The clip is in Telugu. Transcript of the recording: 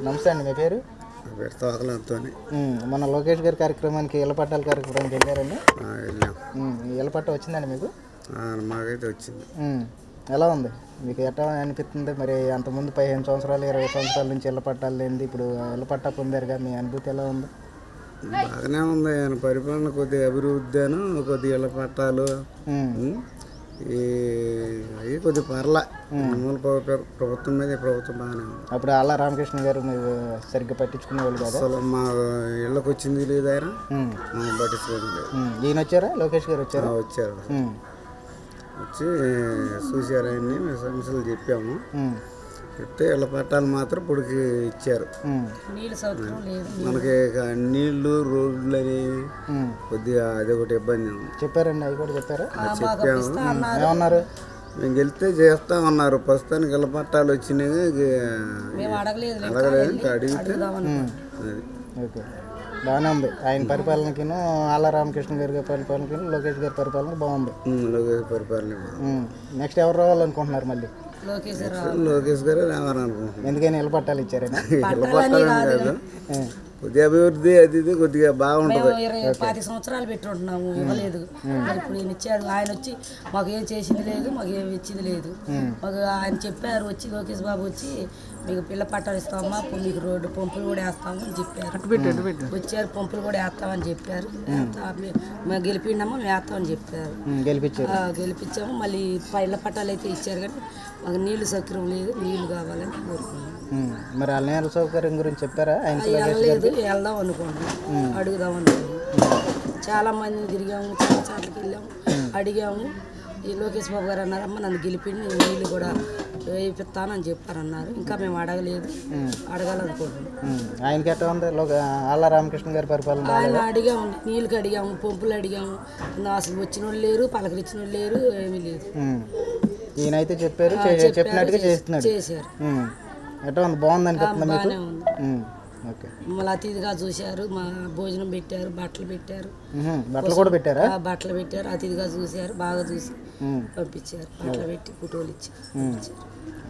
నమస్తే అండి, మీ పేరు? తోకలంతోని మన లోకేష్ గారి కార్యక్రమానికి ఇళ్ల పట్టాల కార్యక్రమానికి వెళ్ళారండి. వెళ్ళాం. ఇళ్ల పట్ట వచ్చిందండి మీకు? మాకైతే వచ్చింది. ఎలా ఉంది మీకు? ఎట్లా అనిపిస్తుంది? మరి అంతకుముందు 15 సంవత్సరాలు 20 సంవత్సరాల నుంచి ఇళ్ల పట్టాలు లేనిది ఇప్పుడు ఇళ్ల పట్టా పొందారుగా, మీ అనుభూతి ఎలా ఉంది? బాగానే ఉంది. ఆయన పరిపాలన కొద్దిగా అభివృద్ధిను, కొద్దిగా ఇళ్ల పట్టాలు అవి కొద్దిగా పర్లా మూల ప్రభుత్వం మీద ప్రభుత్వం బాగానే ఉంది. అప్పుడు ఆళ్ళ రామకృష్ణ గారు మీరు సరిగ్గా పట్టించుకునే వాళ్ళు కదా? అసలు మా ఇళ్ళకి వచ్చింది లేదు, ఆయన పట్టించుకోవడం లేదు. ఈయన వచ్చారా? లోకేష్ గారు వచ్చారా? వచ్చారు. వచ్చి చూశారు, ఆయన్ని సమస్యలు చెప్పాము. చెప్తే ఇళ్ళ పట్టాలు మాత్రం ఇప్పటికి ఇచ్చారు. మనకి నీళ్లు రోడ్లు అనేవి కొద్దిగా అదొకటి ఇబ్బంది ఉంది. చెప్పారండి, అవి కూడా చెప్పారు. చెప్పాము. ఏమన్నారు? మేము గెలిస్తే చేస్తామన్నారు. ప్రస్తుతానికి ఇళ్ళ పట్టాలు వచ్చినాయి. అడగలేదు, ఇంకా అడిగితే అది ఓకే, బాగానే ఉంది. ఆయన పరిపాలనకిను ఆళ్ళ రామకృష్ణ గారి పరిపాలనకి లోకేష్ గారి పరిపాలన బాగుంది. లోకేష్ పరిపాలన. నెక్స్ట్ ఎవరు రావాలనుకుంటున్నారు? మళ్ళీ లోకేష్ గారు రావాలనుకుంటున్నాను. ఎందుకని ఇళ్ళ పట్టాలు ఇచ్చారైనా? ఇళ్ళ పట్టాలు కాదు, కొద్దిగా అభివృద్ధి అది ఇది కొద్దిగా బాగుంటుంది. 10 సంవత్సరాలు పెట్టి ఉంటున్నాము, ఇవ్వలేదు. ఇప్పుడు ఈయన ఇచ్చాడు. ఆయన వచ్చి మాకు ఏం చేసింది లేదు, మాకు ఏమి ఇచ్చింది లేదు. మాకు ఆయన చెప్పారు, వచ్చి లోకేష్ బాబు వచ్చి మీకు పిల్ల పట్టాలు ఇస్తామమ్మా, మీకు రోడ్డు పంపులు కూడా వేస్తాము అని చెప్పారు. వచ్చారు, పంపులు కూడా వేస్తామని చెప్పారు. మేము గెలిపిండమ్మా, మేము వేస్తామని చెప్పారు. గెలిపించాము. మళ్ళీ ఇళ్ళ పట్టాలు అయితే ఇచ్చారు, కానీ మాకు నీళ్లు సౌకర్యం లేదు, నీళ్లు కావాలని కోరుకున్నాము. మరి ఆ నీళ్ళ సౌకర్యం గురించి చెప్పారా? వెళ్ళలేదు, వెళ్దాం అనుకుంటున్నాం, అడుగుదాం అనుకుంటున్నాం. చాలా మంది తిరిగాము, చాలా చోట్లకి వెళ్ళాము, అడిగాము. ఈ లోకేష్ బాబు గారు అన్నారమ్మా నన్ను గెలిపిండి నీళ్ళు కూడా వేయిస్తానని చెప్పారన్నారు. ఇంకా మేము అడగలేదు, అడగాలనుకుంటున్నాం. ఆయనకి ఎట్లా ఉంది ఆళ్ళ రామకృష్ణ గారి పరిపాలన? ఆయన అడిగాము, నీళ్ళకి అడిగాము, పంపులు అడిగాము. అసలు వచ్చిన వాళ్ళు లేరు, పలకరించిన వాళ్ళు లేరు, ఏమీ లేదు. ఈయనైతే చెప్పారు, చెప్పినట్టుగా చేస్తున్నారు. చేశారు. ఎట్లా ఉంది? బాగుంది అనిపిస్తుంది మీకు? ఓకే, మమ్మల్ని అతిథిగా చూశారు, మా భోజనం పెట్టారు, బట్టలు పెట్టారు. బట్టలు కూడా పెట్టారా? బట్టలు పెట్టారు, అతిథిగా చూశారు, బాగా చూసి పంపించారు. బట్టలు పెట్టి ఫోటోలు ఇచ్చారు.